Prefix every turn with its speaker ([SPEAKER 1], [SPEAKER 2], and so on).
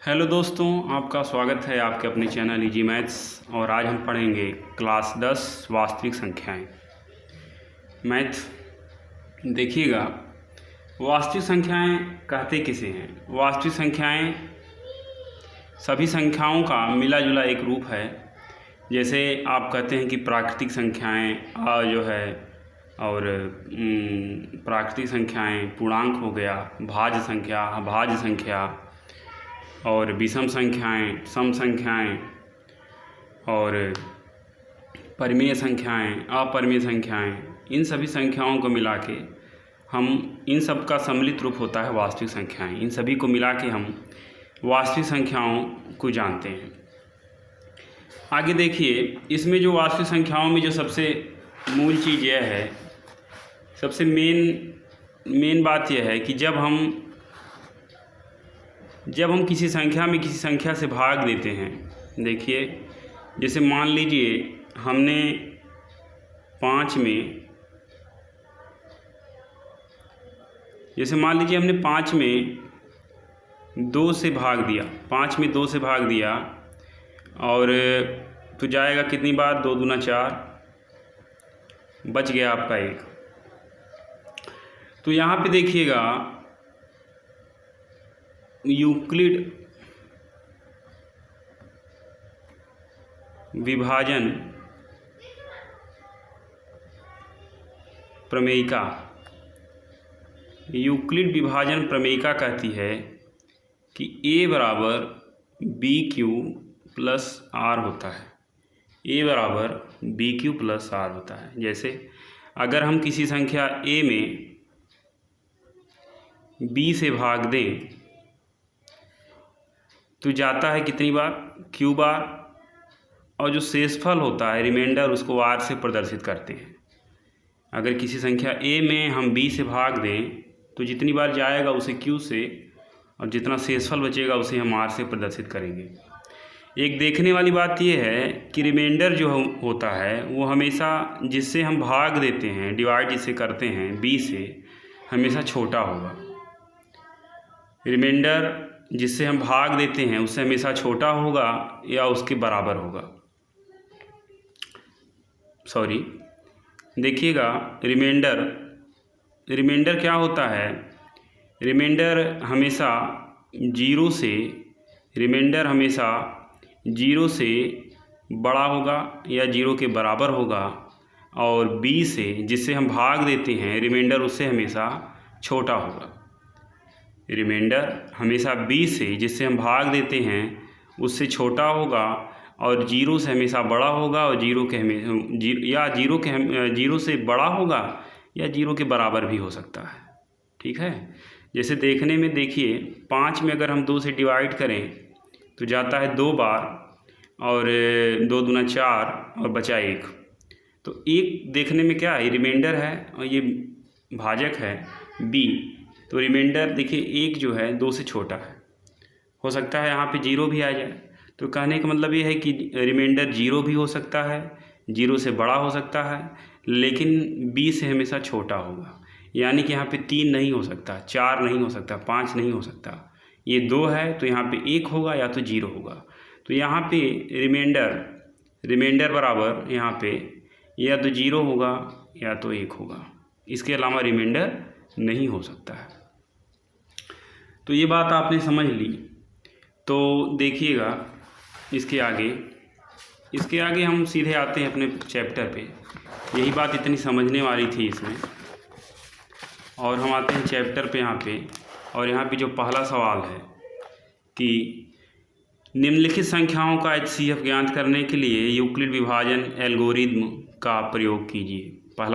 [SPEAKER 1] Hello दोस्तों, आपका स्वागत है आपके अपने चैनल इजी मैथ्स। और आज हम पढ़ेंगे क्लास 10 वास्तविक संख्याएं। मैथ देखिएगा, वास्तविक संख्याएं कहते किसे हैं? वास्तविक संख्याएं सभी संख्याओं का मिला जुला एक रूप है। जैसे आप कहते हैं कि प्राकृतिक संख्याएं जो है, और प्राकृतिक संख्याएं पूर्णांक हो गया, भाज्य संख्या, अभाज्य संख्या, और विषम संख्याएं, सम संख्याएं, और परिमेय संख्याएं, अपरिमेय संख्याएं, इन सभी संख्याओं को मिला के हम इन सब का सम्मिलित रूप होता है वास्तविक संख्याएं। इन सभी को मिला के हम वास्तविक संख्याओं को जानते हैं। आगे देखिए, इसमें जो वास्तविक संख्याओं में जो सबसे मूल चीज़ यह है, सबसे मेन बात यह है कि जब हम किसी संख्या में किसी संख्या से भाग देते हैं, देखिए जैसे मान लीजिए हमने 5 में 2 से भाग दिया, 5 में 2 से भाग दिया, और तो जाएगा कितनी बार? 2 दूना 4, बच गया आपका 1। तो यहाँ पे देखिएगा, यूक्लिड विभाजन प्रमेयिका कहती है कि a बराबर बी क्यू प्लस आर होता है। a बराबर बी क्यू प्लस आर होता है। जैसे अगर हम किसी संख्या a में b से भाग दें तो जाता है कितनी बार? q बार, और जो शेषफल होता है रिमाइंडर, उसको r से प्रदर्शित करते हैं। अगर किसी संख्या a में हम b से भाग दें तो जितनी बार जाएगा उसे q से, और जितना शेषफल बचेगा उसे हम r से प्रदर्शित करेंगे। एक देखने वाली बात यह है कि रिमाइंडर जो होता है वो हमेशा जिससे हम भाग देते हैं, डिवाइड जिससे करते हैं b से, हमेशा छोटा होगा। रिमाइंडर जिससे हम भाग देते हैं उससे हमेशा छोटा होगा या उसके बराबर होगा। देखिएगा, रिमाइंडर क्या होता है? रिमाइंडर हमेशा 0 से बड़ा होगा या 0 के बराबर होगा, और b से जिससे हम भाग देते हैं रिमाइंडर, उससे हमेशा छोटा होगा। रिमाइंडर हमेशा b से जिससे हम भाग देते हैं उससे छोटा होगा, और 0 से हमेशा बड़ा होगा, और 0 से बड़ा होगा या 0 के बराबर भी हो सकता है। ठीक है। जैसे देखने में देखिए, 5 में अगर हम 2 से डिवाइड करें तो जाता है 2 बार, और 2 दूना 4, और बचा 1। तो 1 देखने में क्या है? रिमाइंडर है, और ये भाजक है b। तो रिमाइंडर देखिए 1 जो है 2 से छोटा है, हो सकता है यहाँ पे 0 भी आ जाए। तो कहने का मतलब ये है कि रिमाइंडर 0 भी हो सकता है, 0 से बड़ा हो सकता है, लेकिन b से हमेशा छोटा होगा। यानी कि यहाँ पे 3 नहीं हो सकता, 4 नहीं हो सकता, 5 नहीं हो सकता। ये 2 है तो यहाँ पे 1 होगा या तो 0 होगा। तो यहाँ पे रिमाइंडर बराबर यहाँ पे या तो 0 होगा या तो 1 होगा। इसके अलावा रिमाइंडर नहीं हो सकता है। तो ये बात आपने समझ ली। तो देखिएगा, इसके आगे हम सीधे आते हैं अपने चैप्टर पे। यही बात इतनी समझने वाली थी इसमें, और हम आते हैं चैप्टर पे यहाँ पे। और यहाँ पे जो पहला सवाल है कि निम्नलिखित संख्याओं का HCF ज्ञात करने के लिए यूक्लिड विभाजन एल्गोरिदम का प्रयोग कीजिए।